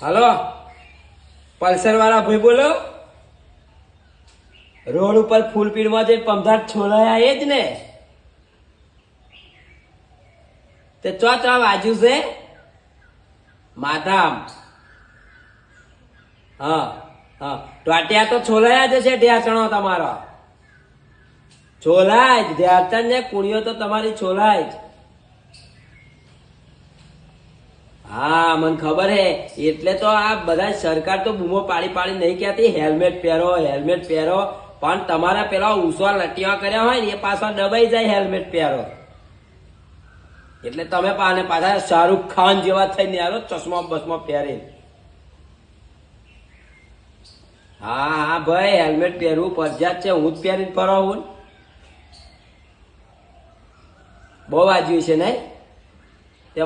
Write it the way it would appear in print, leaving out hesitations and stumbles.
હાલો, Pulsar વાળા ભાઈ બોલો. રોડ ઉપર ફૂલ પીડમાં જે પંધાર છોડાયા એ જ ને? તે ચો બાજુ છે માધામ. હા હા, ટોટિયા તો છોલાયા જ છે. ઢેચણો તમારો છોલાય જ. ઢેચણ ને કુણીઓ તો તમારી છોલાય જ. હા, મને ખબર હે. એટલે તો આ બધા સરકાર તો બૂમો પાડી પાડી નહીં કહેતી હેલ્મેટ પહેરો, હેલ્મેટ પહેરો. પણ તમારા પેલા ઉસવા લટિયા કર્યા હોય ને એ પાછા દબાઈ જાય હેલ્મેટ પહેરો એટલે. તમે પાછા શાહરુખ ખાન જેવા થઈને આવો ચશ્મા બસમાં પહેરી. હા હા ભાઈ, હેલ્મેટ પહેરવું ફરજિયાત છે. હું જ પહેરીને ફરો હું. બહુ વાજ્યું છે નહીં?